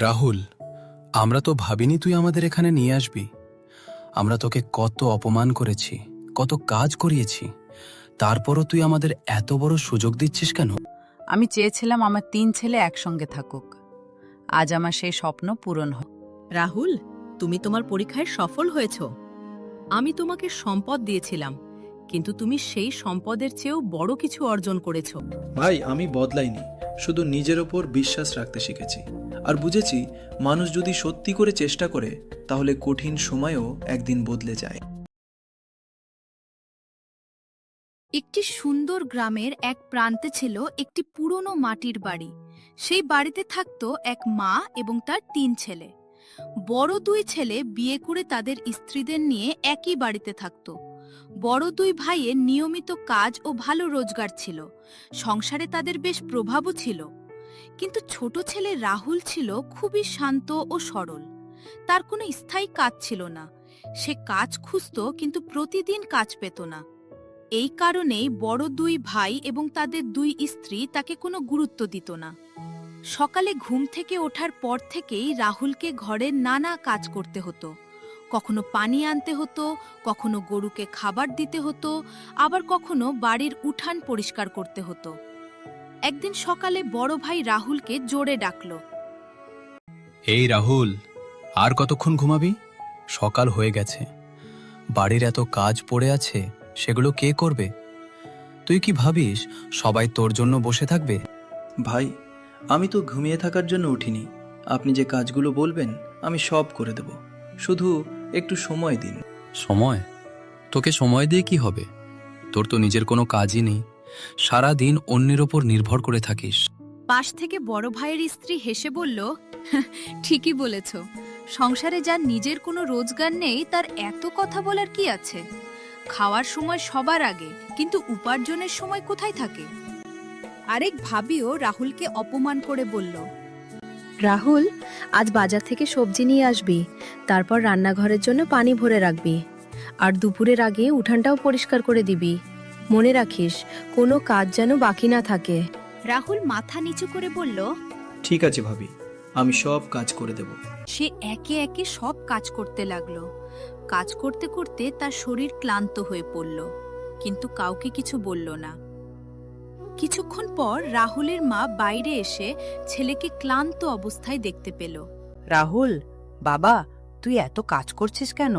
রাহুল, আমরা তো ভাবিনি তুই আমাদের এখানে নিয়ে আসবি। আমরা তোকে কত অপমান করেছি, কত কাজ করিয়েছি, তারপরও তুই আমাদের এত বড় সুযোগ দিচ্ছিস কেন? আমি চেয়েছিলাম আমার 3 ছেলে একসঙ্গে থাকুক। আজ আমার সেই স্বপ্ন পূরণ হোক। রাহুল, তুমি তোমার পরীক্ষায় সফল হয়েছ। আমি তোমাকে সম্পদ দিয়েছিলাম, কিন্তু তুমি সেই সম্পদের চেয়েও বড় কিছু অর্জন করেছ। ভাই, আমি বদলাইনি, শুধু নিজের ওপর বিশ্বাস রাখতে শিখেছি। আর বুঝেছি, মানুষ যদি সত্যি করে চেষ্টা করে তাহলে কঠিন সময়ও একদিন বদলে যায়। একটি সুন্দর গ্রামের এক প্রান্তে ছিল একটি পুরনো মাটির বাড়ি। সেই বাড়িতে থাকতো এক মা এবং তার 3 ছেলে। বড় 2 ছেলে বিয়ে করে তাদের স্ত্রীদের নিয়ে একই বাড়িতে থাকতো। বড় 2 ভাইয়ের নিয়মিত কাজ ও ভালো রোজগার ছিল, সংসারে তাদের বেশ প্রভাবও ছিল। কিন্তু ছোট ছেলে রাহুল ছিল খুবই শান্ত ও সরল। তার কোনো স্থায়ী কাজ ছিল না। সে কাজ খুঁজত, কিন্তু প্রতিদিন কাজ পেত না। এই কারণেই বড় 2 ভাই এবং তাদের 2 স্ত্রী তাকে কোনো গুরুত্ব দিত না। সকালে ঘুম থেকে ওঠার পর থেকেই রাহুলকে ঘরের নানা কাজ করতে হতো। কখনো পানি আনতে হতো, কখনো গরুকে খাবার দিতে হতো, আবার কখনো বাড়ির উঠান পরিষ্কার করতে হতো। একদিন সকালে বড় ভাই রাহুলকে জোরে ডাকল। এই রাহুল, আর কতক্ষণ ঘুমাবি? সকাল হয়ে গেছে, বাড়ির এত কাজ পড়ে আছে, সেগুলো কে করবে? তুই কি ভাবিস সবাই তোর জন্য বসে থাকবে? ভাই, আমি তো ঘুমিয়ে থাকার জন্য উঠিনি। আপনি যে কাজগুলো বলবেন আমি সব করে দেব, শুধু একটু সময় দিন। সময়? তোকে সময় দিয়ে কি হবে? তোর তো নিজের কোনো কাজই নেই, সারা দিন অন্যের ওপর নির্ভর করে থাকিস। পাশ থেকে বড় ভাইয়ের স্ত্রী হেসে বলল, ঠিকই বলেছ, সংসারে যার নিজের কোনো রোজগার নেই তার এত কথা বলার কি আছে? খাওয়ার সময় সবার আগে, কিন্তু উপার্জনের সময় কোথায় থাকে? আরেক ভাবিও রাহুলকে অপমান করে বলল, রাহুল, আজ বাজার থেকে সবজি নিয়ে আসবি, তারপর রান্নাঘরের জন্য পানি ভরে রাখবি, আর দুপুরের আগে উঠানটাও পরিষ্কার করে দিবি। মনে রাখিস, কোনো কাজ যেন বাকি না থাকে। রাহুল মাথা নিচু করে বলল। ঠিক আছে ভাবি, আমি সব কাজ করে দেব। সে একে একে সব কাজ করতে লাগলো। কাজ করতে করতে তার শরীর ক্লান্ত হয়ে পড়ল, কিন্তু কাউকে কিছু বলল না। কিছুক্ষণ পর রাহুলের মা বাইরে এসে ছেলেকে ক্লান্ত অবস্থায় দেখতে পেল। রাহুল, বাবা, তুই এত কাজ করছিস কেন?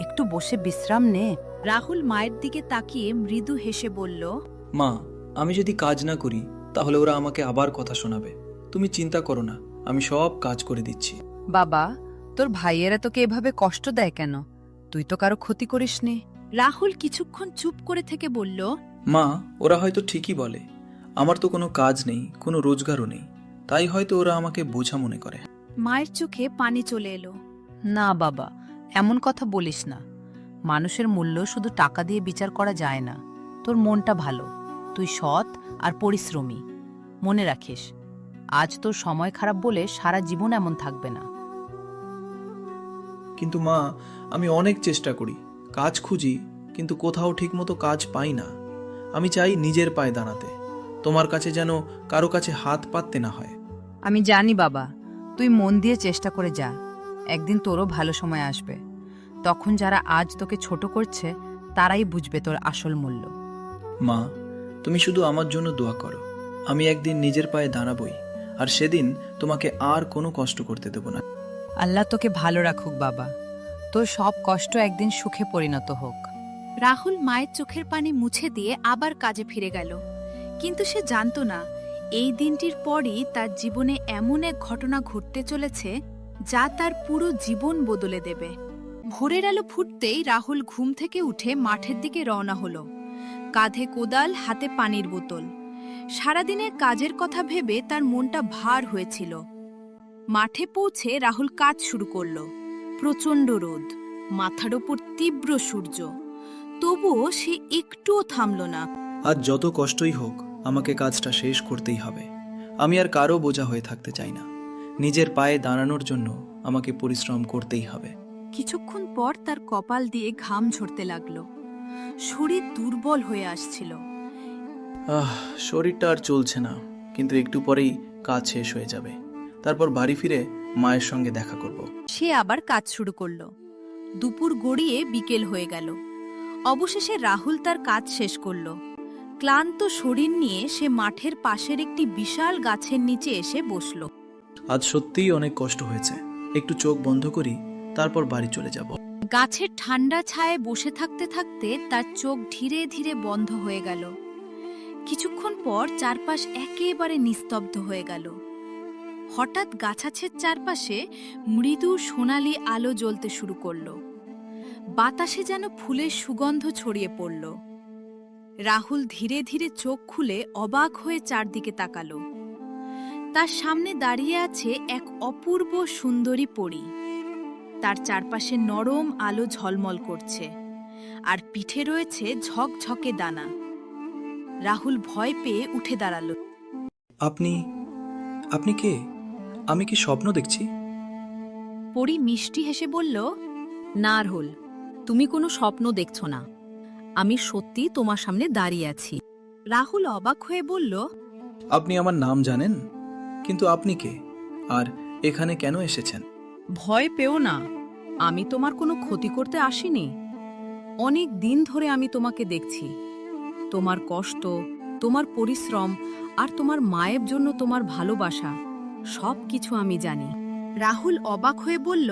একটু বসে বিশ্রাম নে। রাহুল মায়ের দিকে তাকিয়ে মৃদু হেসে বলল, মা, আমি যদি কাজ না করি তাহলে ওরা আমাকে আবার কথা শোনাবে। তুমি চিন্তা করো না, আমি সব কাজ করে দিচ্ছি। বাবা, তোর ভাইয়েরা তোকে এভাবে কষ্ট দেয় কেন? তুই তো কারো ক্ষতি করিসনি। রাহুল কিছুক্ষণ চুপ করে থেকে বলল, মা, ওরা হয়তো ঠিকই বলে, আমার তো কোনো কাজ নেই, কোনো রোজগারও নেই, তাই হয়তো ওরা আমাকে বোঝা মনে করে। মায়ের চোখে পানি চলে এলো। না বাবা, এমন কথা বলিস না। মানুষের মূল্য শুধু টাকা দিয়ে বিচার করা যায় না। তোর মনটা ভালো, তুই সৎ আর পরিশ্রমী। মনে রাখিস, আজ তোর সময় খারাপ বলে সারা জীবন এমন থাকবে না। কিন্তু মা, আমি অনেক চেষ্টা করি, কাজ খুঁজি, কিন্তু কোথাও ঠিকমতো কাজ পাই না। আমি চাই নিজের পায়ে দাঁড়াতে, তোমার কাছে যেন কারো কাছে হাত পাততে না হয়। আমি জানি বাবা, তুই মন দিয়ে চেষ্টা করে যা। একদিন তোরও ভালো সময় আসবে। তখন যারা আজ তোকে ছোট করছে তারাই বুঝবে তোর আসল মূল্য। মা, তুমি শুধু আমার জন্য দোয়া করো। আমি একদিন নিজের পায়ে দাঁড়াবই, আর সেদিন তোমাকে আর কোনো কষ্ট করতে দেব না। আল্লাহ তোকে ভালো রাখুক বাবা। তোর সব কষ্ট একদিন সুখে পরিণত হোক। রাহুল মায়ের চোখের পানি মুছে দিয়ে আবার কাজে ফিরে গেল। কিন্তু সে জানত না, এই দিনটির পরই তার জীবনে এমন এক ঘটনা ঘটতে চলেছে যা তার পুরো জীবন বদলে দেবে। ভোরের আলো ফুটতেই রাহুল ঘুম থেকে উঠে মাঠের দিকে রওনা হলো। কাঁধে কোদাল, হাতে পানির বোতল। সারাদিনের কাজের কথা ভেবে তার মনটা ভার হয়েছিল। মাঠে পৌঁছে রাহুল কাজ শুরু করল। প্রচণ্ড রোদ, মাথার ওপর তীব্র সূর্য, তবুও সে একটুও থামল না। আজ যত কষ্টই হোক, আমাকে কাজটা শেষ করতেই হবে। আমি আর কারো বোঝা হয়ে থাকতে চাই না। নিজের পায়ে দাঁড়ানোর জন্য আমাকে পরিশ্রম করতেই হবে। কিছুক্ষণ পর তার কপাল দিয়ে ঘাম ঝরতে লাগলো। শরীর দুর্বল হয়ে আসছিল। শরীরটা আর চলছে না, কিন্তু একটু পরেই কাজ শেষ হয়ে যাবে। তারপর বাড়ি ফিরে মায়ের সঙ্গে দেখা করব। সে আবার কাজ শুরু করল। দুপুর গড়িয়ে বিকেল হয়ে গেল। অবশেষে রাহুল তার কাজ শেষ করল। ক্লান্ত শরীর নিয়ে সে মাঠের পাশের একটি বিশাল গাছের নিচে এসে বসল। আজ সত্যিই অনেক কষ্ট হয়েছে, একটু চোখ বন্ধ করি, তারপর বাড়ি চলে যাব। গাছের ঠান্ডা ছায়ায় বসে থাকতে থাকতে তার চোখ ধীরে ধীরে বন্ধ হয়ে গেল। কিছুক্ষণ পর চারপাশ একেবারে নিস্তব্ধ হয়ে গেল। হঠাৎ গাছাছের চারপাশে মৃদু সোনালি আলো জ্বলতে শুরু করল। বাতাসে যেন ফুলের সুগন্ধ ছড়িয়ে পড়ল। রাহুল ধীরে ধীরে চোখ খুলে অবাক হয়ে চারদিকে তাকালো। তার সামনে দাঁড়িয়ে আছে এক অপূর্ব সুন্দরী পরী। তার চারপাশে নরম আলো ঝলমল করছে, আর পিঠে রয়েছে ঝকঝকে দানা। রাহুল ভয় পেয়ে উঠে দাঁড়ালো। আপনি আপনি কে? আমি কি স্বপ্ন দেখছি? পরী মিষ্টি হেসে বলল, না রাহুল, তুমি কোনো স্বপ্ন দেখছো না। আমি সত্যি তোমার সামনে দাঁড়িয়ে আছি। রাহুল অবাক হয়ে বলল, আপনি আমার নাম জানেন, কিন্তু আপনি কে আর এখানে কেন এসেছেন? ভয় পেও না, আমি তোমার কোনো ক্ষতি করতে আসিনি। অনেক দিন ধরে আমি তোমাকে দেখছি। তোমার কষ্ট, তোমার পরিশ্রম আর তোমার মায়ের জন্য তোমার ভালোবাসা সব কিছু আমি জানি। রাহুল অবাক হয়ে বলল,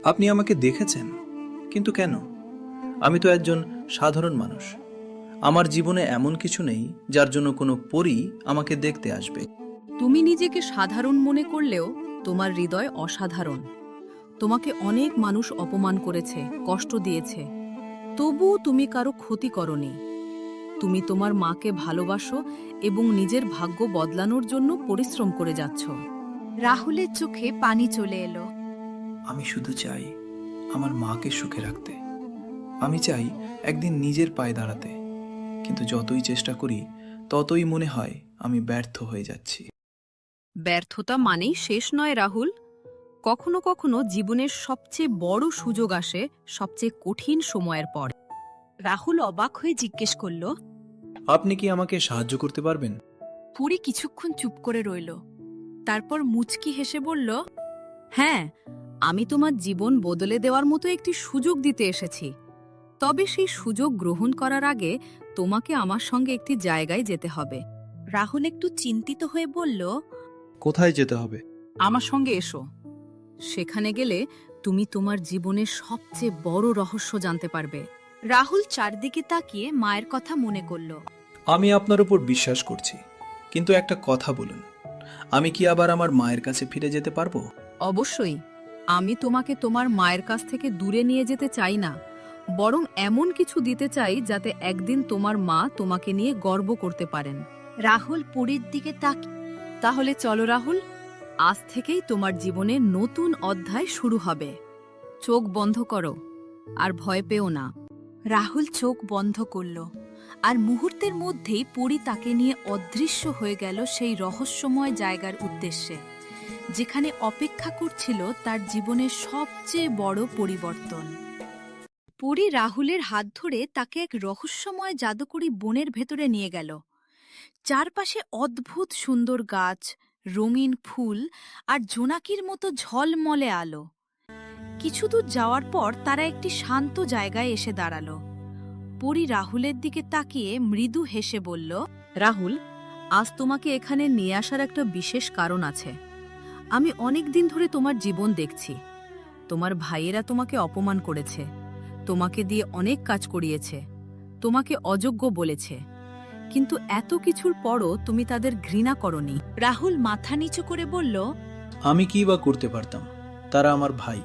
আপনি আমাকে দেখেছেন, কিন্তু কেন? আমি তো একজন সাধারণ মানুষ। আমার জীবনে এমন কিছু নেই যার জন্য কোনো পরী আমাকে দেখতে আসবে। তুমি নিজেকে সাধারণ মনে করলেও তোমার হৃদয় অসাধারণ। তোমাকে অনেক মানুষ অপমান করেছে, কষ্ট দিয়েছে, তবুও তুমি কারো ক্ষতি করনি। তুমি তোমার মাকে ভালোবাসো এবং নিজের ভাগ্য বদলানোর জন্য পরিশ্রম করে যাচ্ছ। রাহুলের চোখে পানি চলে এলো। আমি শুধু চাই আমার মাকে সুখে রাখতে। আমি চাই একদিন নিজের পায়ে দাঁড়াতে, কিন্তু যতই চেষ্টা করি ততই মনে হয় আমি ব্যর্থ হয়ে যাচ্ছি। ব্যর্থতা মানেই শেষ নয় রাহুল। কখনো কখনো জীবনের সবচেয়ে বড় সুযোগ আসে সবচেয়ে কঠিন সময়ের পর। রাহুল অবাক হয়ে জিজ্ঞেস করল। আপনি কি আমাকে সাহায্য করতে পারবেন? পরী কিছুক্ষণ চুপ করে রইল। তারপর মুচকি হেসে বলল, হ্যাঁ, আমি তোমার জীবন বদলে দেওয়ার মতো একটি সুযোগ দিতে এসেছি। তবে সেই সুযোগ গ্রহণ করার আগে তোমাকে আমার সঙ্গে একটি জায়গায় যেতে হবে। রাহুল একটু চিন্তিত হয়ে বলল, কোথায় যেতে হবে? আমার সঙ্গে এসো। সেখানে গেলে তুমি তোমার জীবনের সবচেয়ে বড় রহস্য জানতে পারবে। রাহুল চারদিকে তাকিয়ে মায়ের কথা মনে করল। আমি আপনার উপর বিশ্বাস করছি, কিন্তু একটা কথা বলুন, আমি কি আবার আমার মায়ের কাছে ফিরে যেতে পারবো? অবশ্যই। আমি তোমাকে তোমার মায়ের কাছ থেকে দূরে নিয়ে যেতে চাই না, বরং এমন কিছু দিতে চাই যাতে একদিন তোমার মা তোমাকে নিয়ে গর্ব করতে পারেন। রাহুল পরীর দিকে তাকিয়ে, তাহলে চলো রাহুল, আজ থেকেই তোমার জীবনে নতুন অধ্যায় শুরু হবে। চোখ বন্ধ করো আর ভয় পেও না। রাহুল চোখ বন্ধ করল, আর মুহূর্তের মধ্যেই পরী তাকে নিয়ে অদৃশ্য হয়ে গেল সেই রহস্যময় জায়গার উদ্দেশ্যে, যেখানে অপেক্ষা করছিল তার জীবনের সবচেয়ে বড় পরিবর্তন। পরী রাহুলের হাত ধরে তাকে এক রহস্যময় জাদুকরী বনের ভেতরে নিয়ে গেল। চারপাশে অদ্ভুত সুন্দর গাছ, রঙিন ফুল আর জোনাকির মতো ঝলমলে আলো। কিছু দূর যাওয়ার পর তারা একটি শান্ত জায়গায় এসে দাঁড়ালো। পরী রাহুলের দিকে তাকিয়ে মৃদু হেসে বলল, রাহুল, আজ তোমাকে এখানে নিয়ে আসার একটা বিশেষ কারণ আছে। আমি অনেক দিন ধরে তোমার জীবন দেখছি। তোমার ভাইয়েরা তোমাকে অপমান করেছে, তোমাকে দিয়ে অনেক কাজ করিয়েছে, তোমাকে অযোগ্য বলেছে, কিন্তু এত কিছুর পরও তুমি তাদের ঘৃণা করনি। রাহুল মাথা নিচু করে বলল, আমি কি বা করতে পারতাম? তারা আমার ভাই,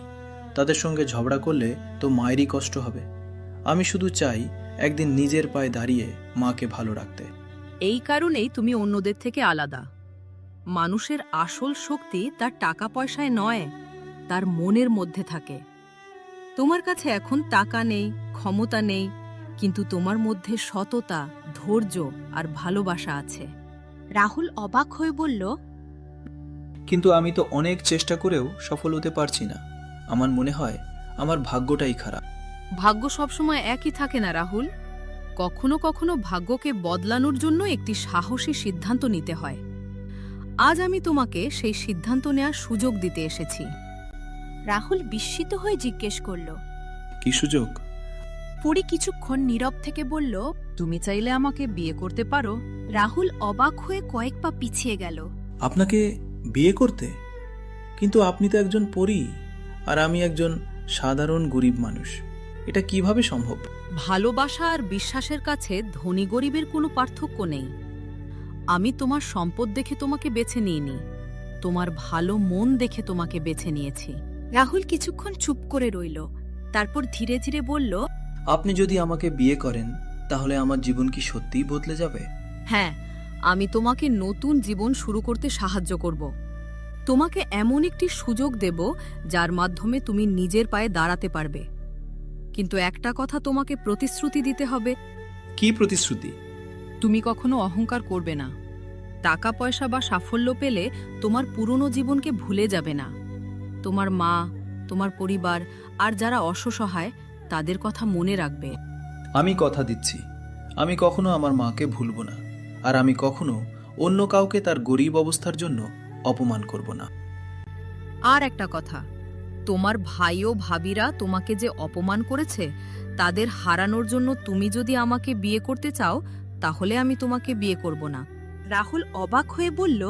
তাদের সঙ্গে ঝগড়া করলে তো মায়েরই কষ্ট হবে। আমি শুধু চাই একদিন নিজের পায়ে দাঁড়িয়ে মাকে ভালো রাখতে। এই কারণেই তুমি অন্যদের থেকে আলাদা। মানুষের আসল শক্তি তার টাকা পয়সায় নয়, তার মনের মধ্যে থাকে। তোমার কাছে এখন টাকা নেই, ক্ষমতা নেই, কিন্তু তোমার মধ্যে সততা, ধৈর্য আর ভালোবাসা আছে। রাহুল অবাক হয়ে বলল, কিন্তু আমি তো অনেক চেষ্টা করেও সফল হতে পারছি না। আমার মনে হয় আমার ভাগ্যটাই খারাপ। ভাগ্য সবসময় একই থাকে না রাহুল। কখনো কখনো ভাগ্যকে বদলানোর জন্য একটি সাহসী সিদ্ধান্ত নিতে হয়। আজ আমি তোমাকে সেই সিদ্ধান্ত নেওয়ার সুযোগ দিতে এসেছি। রাহুল বিস্মিত হয়ে জিজ্ঞেস করল। কি সুযোগ? পরি কিছুক্ষণ নীরব থেকে বলল, তুমি চাইলে আমাকে বিয়ে করতে পারো। রাহুল অবাক হয়ে কয়েক পা পিছিয়ে গেল। আপনাকে বিয়ে করতে? কিন্তু আপনি তো একজন পরী, আর আমি একজন সাধারণ গরিব মানুষ। এটা কিভাবে সম্ভব? ভালোবাসা আর বিশ্বাসের কাছে ধনী গরিবের কোনো পার্থক্য নেই। আমি তোমার সম্পদ দেখে তোমাকে বেছে নিইনি, তোমার ভালো মন দেখে তোমাকে বেছে নিয়েছি। রাহুল কিছুক্ষণ চুপ করে রইল, তারপর ধীরে ধীরে বলল, আপনি যদি আমাকে বিয়ে করেন তাহলে আমার জীবন কি সত্যিই বদলে যাবে? হ্যাঁ, আমি তোমাকে নতুন জীবন শুরু করতে সাহায্য করব। তোমাকে এমন একটি সুযোগ দেব যার মাধ্যমে তুমি নিজের পায়ে দাঁড়াতে পারবে। কিন্তু একটা কথা তোমাকে প্রতিশ্রুতি দিতে হবে, কি প্রতিশ্রুতি? তুমি কখনো অহংকার করবে না। টাকা পয়সা বা সাফল্য পেলে তোমার পুরনো জীবনকে ভুলে যাবে না। তোমার মা, তোমার পরিবার আর যারা অসহায় তাদের কথা মনে রাখবে। আমি কথা দিচ্ছি, আমি কখনো আমার মাকে ভুলব না, আর আমি কখনো অন্য কাউকে তার গরিব অবস্থার জন্য অপমান করব না। আর একটা কথা, তোমার ভাই ও ভাবিরা তোমাকে যে অপমান করেছে তাদের হারানোর জন্য তুমি যদি আমাকে বিয়ে করতে চাও তাহলে আমি তোমাকে বিয়ে করব না। রাহুল অবাক হয়ে বলল,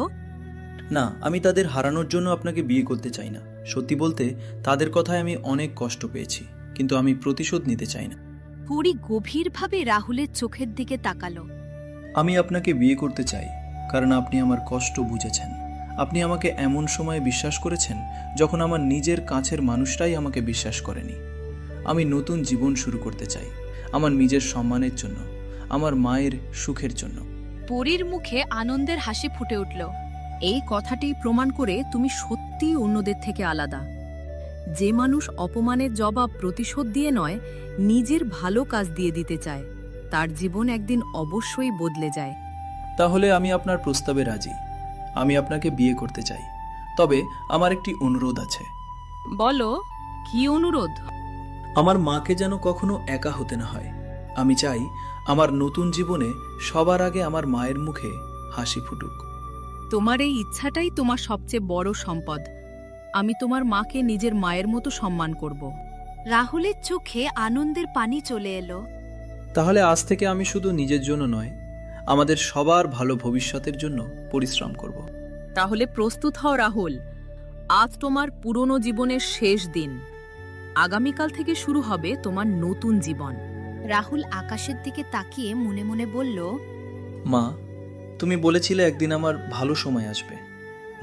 না, আমি তাদের হারানোর জন্য আপনাকে বিয়ে করতে চাই না। সত্যি বলতে তাদের কথায় আমি অনেক কষ্ট পেয়েছি, কিন্তু আমি প্রতিশোধ নিতে চাই না। পরি গভীরভাবে রাহুলের চোখের দিকে তাকালো। আমি আপনাকে বিয়ে করতে চাই কারণ আপনি আমার কষ্ট বুঝেছেন। আপনি আমাকে এমন সময়ে বিশ্বাস করেছেন যখন আমার নিজের কাছের মানুষটাই আমাকে বিশ্বাস করেনি। আমি নতুন জীবন শুরু করতে চাই, আমার নিজের সম্মানের জন্য, আমার মায়ের সুখের জন্য। পরির মুখে আনন্দের হাসি ফুটে উঠল। এই কথাটি প্রমাণ করে তুমি সত্যিই অন্যদের থেকে আলাদা। যে মানুষ অপমানের জবাব প্রতিশোধ দিয়ে নয়, নিজের ভালো কাজ দিয়ে দিতে চায়, তার জীবন একদিন অবশ্যই বদলে যায়। তাহলে আমি আপনার প্রস্তাবে রাজি। আমি আপনাকে বিয়ে করতে চাই, তবে আমার একটি অনুরোধ আছে। বলো, কি অনুরোধ? আমার মাকে যেন কখনো একা হতে না হয়। আমি চাই আমার নতুন জীবনে সবার আগে আমার মায়ের মুখে হাসি ফুটুক। তোমার এই ইচ্ছাটাই তোমার সবচেয়ে বড় সম্পদ। আমি তোমার মাকে নিজের মায়ের মতো সম্মান করব। রাহুলের চোখে আনন্দের পানি চলে এলো। তাহলে আজ থেকে আমি শুধু নিজের জন্য নয়, আমাদের সবার ভালো ভবিষ্যতের জন্য পরিশ্রম করব। তাহলে প্রস্তুত হও রাহুল, আজ তোমার পুরনো জীবনের শেষ দিন। আগামীকাল থেকে শুরু হবে তোমার নতুন জীবন। রাহুল আকাশের দিকে তাকিয়ে মনে মনে বলল, মা, তুমি বলেছিলে একদিন আমার ভালো সময় আসবে।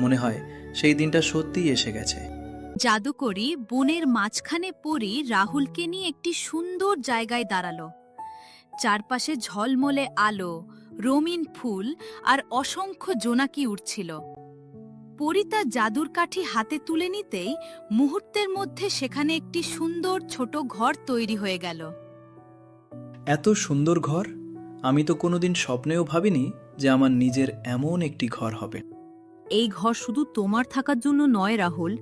মনে হয় সেই দিনটা সত্যিই এসে গেছে। জাদুকরি বনের মাঝখানে পরি রাহুলকে নিয়ে একটি সুন্দর জায়গায় দাঁড়ালো। চারপাশে ঝলমলে আলো, রঙিন ফুল আর অসংখ্য জোনাকি উঠছিল। পরি তার জাদুর কাঠি হাতে তুলে নিতেই মুহূর্তের মধ্যে সেখানে একটি সুন্দর ছোট ঘর তৈরি হয়ে গেল। এত সুন্দর ঘর আমি তো কোনোদিন স্বপ্নেও ভাবিনি যে আমার নিজের এমন একটি ঘর হবে। এই ঘর শুধু তোমার থাকার জন্য নয় রাহুল,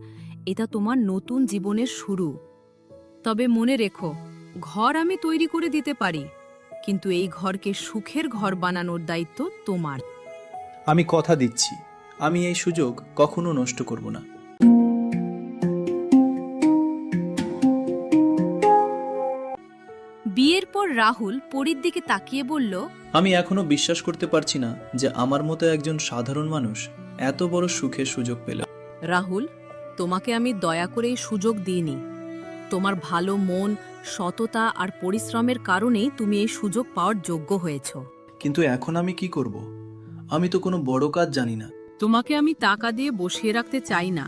এটা তোমার নতুন জীবনের শুরু। তবে মনে রেখো, ঘর আমি তৈরি করে দিতে পারি, কিন্তু এই ঘরকে সুখের ঘর বানানোর দায়িত্ব তোমার। আমি কথা দিচ্ছি, আমি এই সুযোগ কখনো নষ্ট করব না। বিয়ের পর রাহুল পরির দিকে তাকিয়ে বলল, আমি এখনো বিশ্বাস করতে পারছি না যে আমার মতো একজন সাধারণ মানুষ এত বড় সুখের সুযোগ পেল। রাহুল, তোমাকে আমি দয়া করে এই সুযোগ দিইনি। তোমার ভালো মন, সততা আর পরিশ্রমের কারণেই তুমি এই সুযোগ পাওয়ার যোগ্য হয়েছ। কিন্তু এখন আমি কি করব? আমি তো কোনো বড় কাজ জানি না। তোমাকে আমি টাকা দিয়ে বসিয়ে রাখতে চাই না।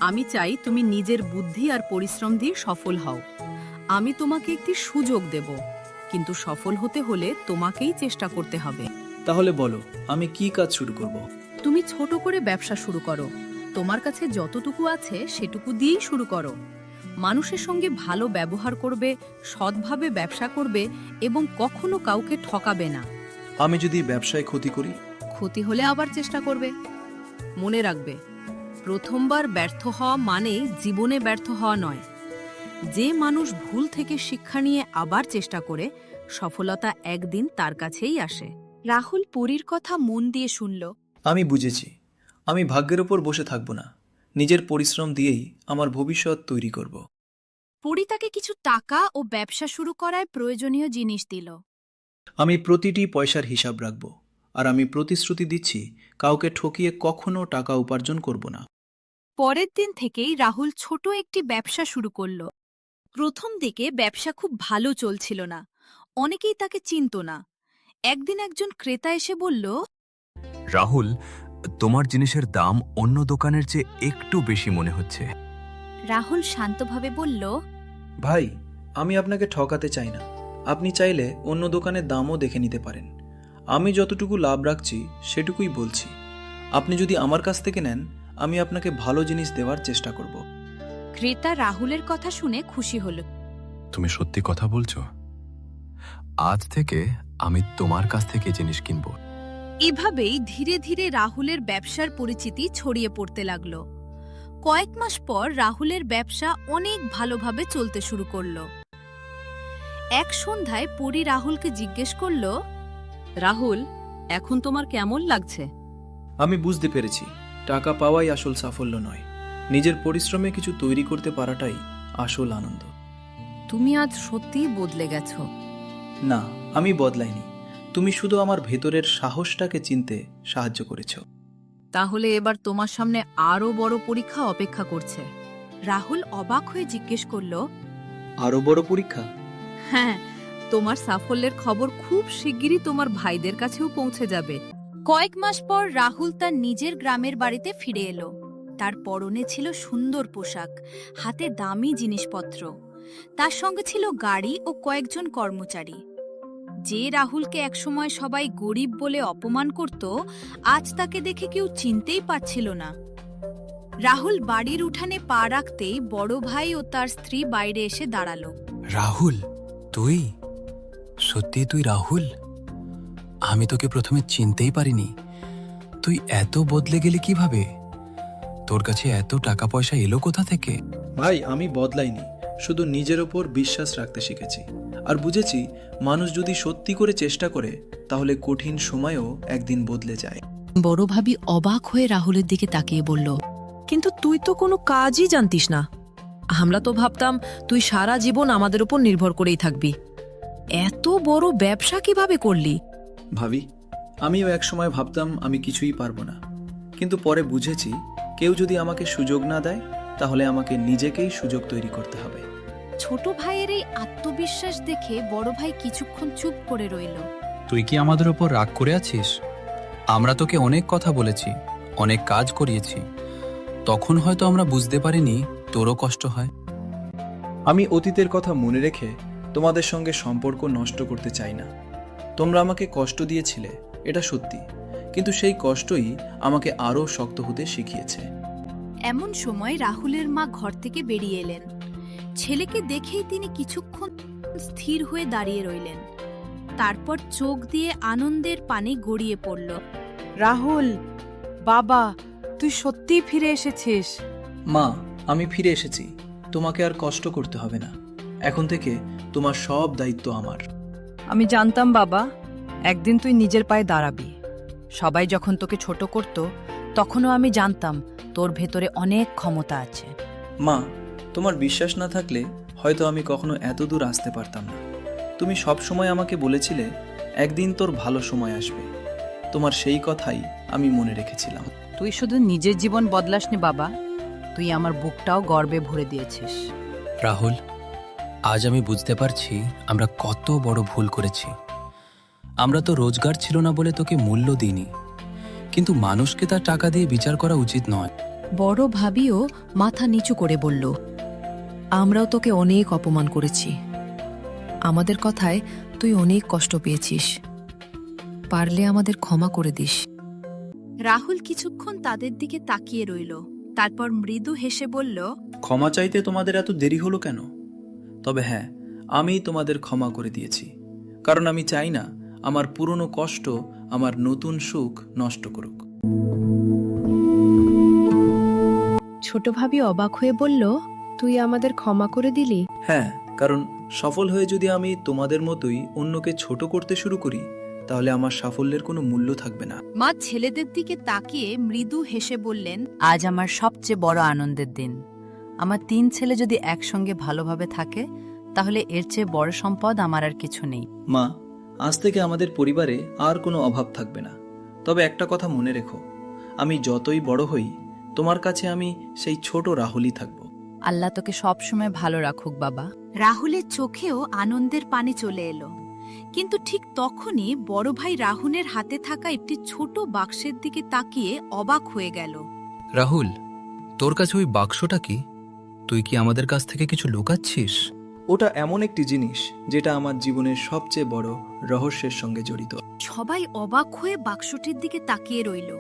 আমি চাই তুমি নিজের বুদ্ধি আর পরিশ্রম দিয়ে সফল হও। আমি তোমাকে একটি সুযোগ দেব, কিন্তু সফল হতে হলে তোমাকেই চেষ্টা করতে হবে। তাহলে বলো, আমি কি কাজ শুরু করব? তুমি ছোট করে ব্যবসা শুরু করো। তোমার কাছে যতটুকু আছে সেটুকু দিয়েই শুরু করো। মানুষের সঙ্গে ভালো ব্যবহার করবে, সৎভাবে ব্যবসা করবে এবং কখনো কাউকে ঠকাবে না। আমি যদি ব্যবসায় ক্ষতি করি? ক্ষতি হলে আবার চেষ্টা করবে। মনে রাখবে, প্রথমবার ব্যর্থ হওয়া মানে জীবনে ব্যর্থ হওয়া নয়। যে মানুষ ভুল থেকে শিক্ষা নিয়ে আবার চেষ্টা করে, সফলতা একদিন তার কাছেই আসে। রাহুল পরির কথা মন দিয়ে শুনল। আমি বুঝেছি, আমি ভাগ্যের ওপর বসে থাকব না, নিজের পরিশ্রম দিয়েই আমার ভবিষ্যৎ তৈরি করব। পরি তাকে কিছু টাকা ও ব্যবসা শুরু করায় প্রয়োজনীয় জিনিস দিল। আমি প্রতিটি পয়সার হিসাব রাখব, আর আমি প্রতিশ্রুতি দিচ্ছি কাউকে ঠকিয়ে কখনো টাকা উপার্জন করব না। পরের দিন থেকেই রাহুল ছোট একটি ব্যবসা শুরু করল। প্রথম দিকে ব্যবসা খুব ভালো চলছিল না, অনেকেই তাকে চিনত না। একদিন একজন ক্রেতা এসে বলল, রাহুল, তোমার জিনিসের দাম অন্য দোকানের চেয়ে একটু বেশি মনে হচ্ছে। রাহুল শান্তভাবে বলল, ভাই, আমি আপনাকে ঠকাতে চাই না। আপনি চাইলে অন্য দোকানের দামও দেখে নিতে পারেন। আমি যতটুকু লাভ রাখছি সেটুকুই বলছি। আপনি যদি আমার কাছ থেকে নেন, আমি আপনাকে ভালো জিনিস দেওয়ার চেষ্টা করব। ক্রেতা রাহুলের কথা শুনে খুশি হল। তুমি সত্যি কথা বলছো? আজ থেকে আমি তোমার কাছ থেকে জিনিস কিনব। এভাবেই ধীরে ধীরে রাহুলের ব্যবসার পরিচিতি ছড়িয়ে পড়তে লাগল। কয়েক মাস পর রাহুলের ব্যবসা অনেক ভালোভাবে চলতে শুরু করল। এক সন্ধ্যায় পরি রাহুলকে জিজ্ঞেস করল, রাহুল, এখন তোমার কেমন লাগছে? আমি বুঝতে পেরেছি, টাকা পাওয়াই আসল সাফল্য নয়, নিজের পরিশ্রমে কিছু তৈরি করতে পারাটাই আসল আনন্দ। তুমি আজ সত্যিই বদলে গেছো। না, আমি বদলাইনি। তুমি শুধু আমার ভেতরের সাহসটাকে চিনতে সাহায্য করেছো। তাহলে এবার তোমার সামনে আরো বড় পরীক্ষা অপেক্ষা করছে। রাহুল অবাক হয়ে জিজ্ঞেস করল, আরো বড় পরীক্ষা? হ্যাঁ, তোমার সাফল্যের খবর খুব শিগগিরই তোমার ভাইদের কাছেও পৌঁছে যাবে। কয়েক মাস পর রাহুল তার নিজের গ্রামের বাড়িতে ফিরে এলো। তার পরনে ছিল সুন্দর পোশাক, হাতে দামি জিনিসপত্র। তার সঙ্গে ছিল গাড়ি ও কয়েকজন কর্মচারী। যে রাহুলকে একসময় সবাই গরিব বলে অপমান করত, আজ তাকে দেখে কেউ চিনতেই পারছিল না। রাহুল বাড়ির উঠানে পা রাখতেই বড় ভাই ও তার স্ত্রী বাইরে এসে দাঁড়ালো। রাহুল, তুই? সত্যি তুই রাহুল? আমি তোকে প্রথমে চিনতেই পারিনি। তুই এত বদলে গেলি কিভাবে? তোর কাছে এত টাকা পয়সা এলো কোথা থেকে? ভাই, আমি বদলাইনি, শুধু নিজের ওপর বিশ্বাস রাখতে শিখেছি। আর বুঝেছি, মানুষ যদি সত্যি করে চেষ্টা করে, তাহলে কঠিন সময়েও একদিন বদলে যায়। বড় ভাবি অবাক হয়ে রাহুলের দিকে তাকিয়ে বলল, কিন্তু তুই তো কোনো কাজই জানতিস না। আমরা তো ভাবতাম তুই সারা জীবন আমাদের উপর নির্ভর করেই থাকবি। এত বড় ব্যবসা কিভাবে করলি? ভাবি, আমিও একসময় ভাবতাম আমি কিছুই পারবো না, কিন্তু পরে বুঝেছি, কেউ যদি আমাকে সুযোগ না দেয়, তাহলে আমাকে নিজেকেই সুযোগ তৈরি করতে হবে। ছোট ভাইয়ের এই আত্মবিশ্বাস দেখে বড় ভাই কিছুক্ষণ চুপ করে রইল। তুই কি আমাদের ওপর রাগ করে আছিস? আমরা তোকে অনেক কথা বলেছি, অনেক কাজ করিয়েছি। তখন হয়তো আমরা বুঝতে পারিনি তোরও কষ্ট হয়। আমি অতীতের কথা মনে রেখে তোমাদের সঙ্গে সম্পর্ক নষ্ট করতে চাই না। তোমরা আমাকে কষ্ট দিয়েছিলে, এটা সত্যি, কিন্তু সেই কষ্টই আমাকে আরও শক্ত হতে শিখিয়েছে। এমন সময় রাহুলের মা ঘর থেকে বেরিয়ে এলেন। ছেলেকে দেখেই তিনি কিছুক্ষণ স্থির হয়ে দাঁড়িয়ে রইলেন। তারপর চোখ দিয়ে আনন্দের পানি গড়িয়ে পড়ল। রাহুল, বাবা, তুই সত্যিই ফিরে এসেছিস। মা, আমি ফিরে এসেছি। তোমাকে আর কষ্ট করতে হবে না। এখন থেকে তোমার সব দায়িত্ব আমার। আমি জানতাম বাবা, একদিন তুই নিজের পায়ে দাঁড়াবি। সবাই যখন তোকে ছোট করত, তখনও আমি জানতাম তোর ভেতরে অনেক ক্ষমতা আছে। মা, তোমার বিশ্বাস না থাকলে হয়তো আমি কখনো এত দূর আসতে পারতাম না। তুমি সব সময় আমাকে বলেছিলে, একদিন তোর ভালো সময় আসবে। তোমার সেই কথাই আমি মনে রেখেছিলাম। তুই শুধু নিজের জীবন বদলাসনি বাবা, তুই আমার বুকটাও গর্বে ভরে দিয়েছিস। রাহুল, আজ আমি বুঝতে পারছি আমরা কত বড় ভুল করেছি। আমরা তো রোজগার ছিল না বলে তোকে মূল্য দিইনি, কিন্তু মানুষকে তার টাকা দিয়ে বিচার করা উচিত নয়। বড় ভাবিও মাথা নিচু করে বলল, আমরাও তোকে অনেক অপমান করেছি। আমাদের কথায় তুই অনেক কষ্ট পেয়েছিস। পারলে আমাদের ক্ষমা করে দিস। রাহুল কিছুক্ষণ তাদের দিকে তাকিয়ে রইল। তারপর মৃদু হেসে বলল, ক্ষমা চাইতে তোমাদের এত দেরি হলো কেন? তবে হ্যাঁ, আমি তোমাদের ক্ষমা করে দিয়েছি, কারণ আমি চাই না আমার পুরনো কষ্ট আমার নতুন সুখ নষ্ট করুক। ছোট ভাবি অবাক হয়ে বলল, তুই আমাদের ক্ষমা করে দিলি? হ্যাঁ, কারণ সফল হয়ে যদি আমি তোমাদের মতোই অন্যকে ছোট করতে শুরু করি, তাহলে আমার সাফল্যের কোনো মূল্য থাকবে না। মা ছেলেদের দিকে তাকিয়ে মৃদু হেসে বললেন, আজ আমার সবচেয়ে বড় আনন্দের দিন। আমার 3 ছেলে যদি একসঙ্গে ভালোভাবে থাকে তাহলে এর চেয়ে বড় সম্পদ আমার আর কিছু নেই। মা, আজ থেকে আমাদের পরিবারে আর কোনো অভাব থাকবে না। তবে একটা কথা মনে রেখো, আমি যতই বড় হই তোমার কাছে আমি সেই ছোট রাহুলই থাকব। আল্লাহ তোকে সবসময় ভালো রাখুক বাবা। রাহুলের চোখেও আনন্দের পানি চলে এলো। কিন্তু ঠিক তখনই বড় ভাই রাহুলের হাতে থাকা একটি ছোট বাক্সের দিকে তাকিয়ে অবাক হয়ে গেল। রাহুল, তোর কাছে ওই বাক্সটা কি? তুই কি আমাদের কাছ থেকে কিছু লুকাচ্ছিস? ওটা এমন একটি জিনিস যেটা আমার জীবনের সবচেয়ে বড় রহস্যের সঙ্গে জড়িত। সবাই অবাক হয়ে বাক্সটির দিকে তাকিয়ে রইল।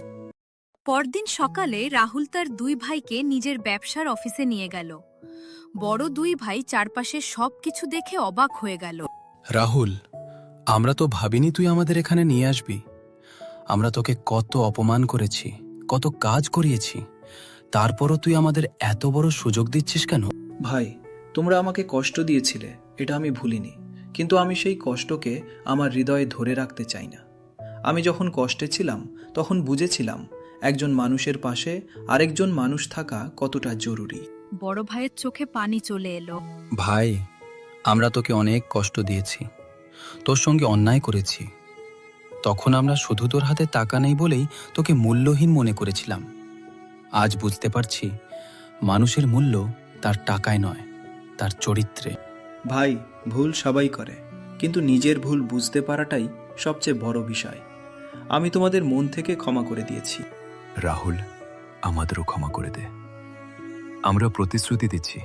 পরদিন সকালে রাহুল তার 2 ভাইকে নিজের ব্যবসার অফিসে নিয়ে গেল। বড় 2 ভাই চারপাশে সবকিছু দেখে অবাক হয়ে গেল। রাহুল, আমরা তো ভাবিনি তুই আমাদের এখানে নিয়ে আসবি। আমরা তোকে কত অপমান করেছি, কত কাজ করিয়েছি, তারপরও তুই আমাদের এত বড় সুযোগ দিচ্ছিস কেন? ভাই, তোমরা আমাকে কষ্ট দিয়েছিলে, এটা আমি ভুলিনি। কিন্তু আমি সেই কষ্টকে আমার হৃদয়ে ধরে রাখতে চাই না। আমি যখন কষ্টে ছিলাম তখন বুঝেছিলাম একজন মানুষের পাশে আরেকজন মানুষ থাকা কতটা জরুরি। বড় ভাইয়ের চোখে পানি চলে এলো। ভাই, আমরা তোকে অনেক কষ্ট দিয়েছি, তোর সঙ্গে অন্যায় করেছি। তখন আমরা শুধু তোর হাতে টাকা নেই বলেই তোকে মূল্যহীন মনে করেছিলাম। আজ বুঝতে পারছি মানুষের মূল্য তার টাকায় নয়, তার চরিত্রে। ভাই, ভুল সবাই করে, কিন্তু নিজের ভুল বুঝতে পারাটাই সবচেয়ে বড় বিষয়। আমি তোমাদের মন থেকে ক্ষমা করে দিয়েছি। রাহুল, আমাদেরও ক্ষমা করে দে। আমরা প্রতিশ্রুতি দিচ্ছি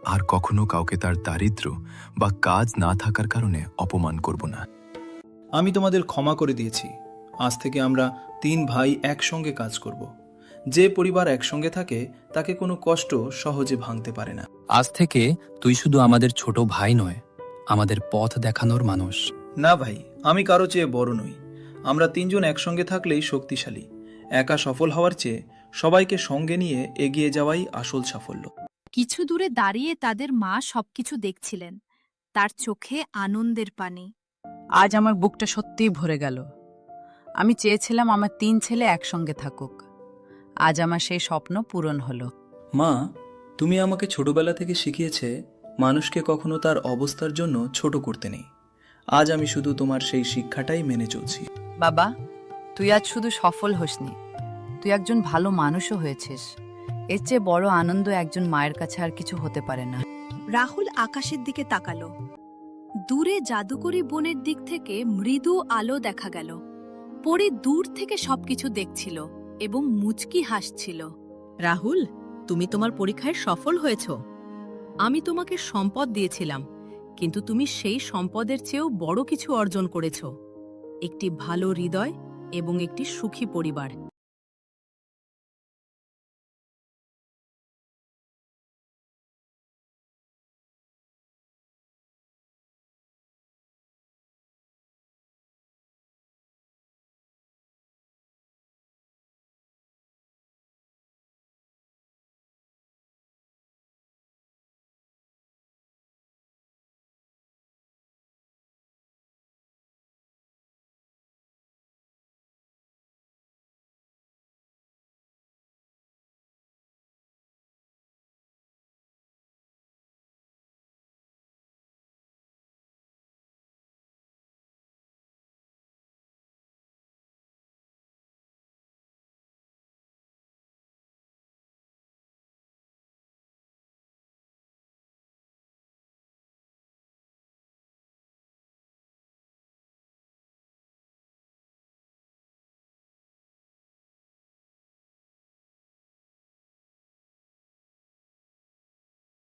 আর কখনো কাউকে তার দারিদ্র্য বা কাজ না থাকার কারণে অপমান করব না। আমি তোমাদের ক্ষমা করে দিয়েছি। আজ থেকে আমরা 3 ভাই একসঙ্গে কাজ করব। যে পরিবার একসঙ্গে থাকে তাকে কোনো কষ্ট সহজে ভাঙতে পারে না। আজ থেকে তুই শুধু আমাদের ছোট ভাই নয়, আমাদের পথ দেখানোর মানুষ। না ভাই, আমি কারো চেয়ে বড় নই। আমরা 3 জন একসঙ্গে থাকলেই শক্তিশালী। একা সফল হওয়ার চেয়ে সবাইকে সঙ্গে নিয়ে এগিয়ে যাওয়াই আসল সাফল্য। কিছু দূরে দাঁড়িয়ে তাদের মা সবকিছু দেখছিলেন। তার চোখে আনন্দের পানি। আজ আমার বুকটা সত্যিই ভরে গেল। আমি চেয়েছিলাম আমার 3 ছেলে একসঙ্গে থাকুক। আজ আমার সেই স্বপ্ন পূরণ হলো। মা, তুমি আমাকে ছোটবেলা থেকে শিখিয়েছে মানুষকে কখনো তার অবস্থার জন্য ছোট করতে নেই। আজ আমি শুধু তোমার সেই শিক্ষাটাই মেনে চলছি। বাবা, তুই আজ শুধু সফল হসনি, তুই একজন ভালো মানুষও হয়েছিস। এর চেয়ে বড় আনন্দ একজন মায়ের কাছে আর কিছু হতে পারে না। রাহুল আকাশের দিকে তাকালো। দূরে জাদুকরি বনের দিক থেকে মৃদু আলো দেখা গেল। পরে দূর থেকে সবকিছু দেখছিল এবং মুচকি হাসছিল। রাহুল, তুমি তোমার পরীক্ষায় সফল হয়েছ। আমি তোমাকে সম্পদ দিয়েছিলাম, কিন্তু তুমি সেই সম্পদের চেয়েও বড় কিছু অর্জন করেছ, একটি ভালো হৃদয় এবং একটি সুখী পরিবার।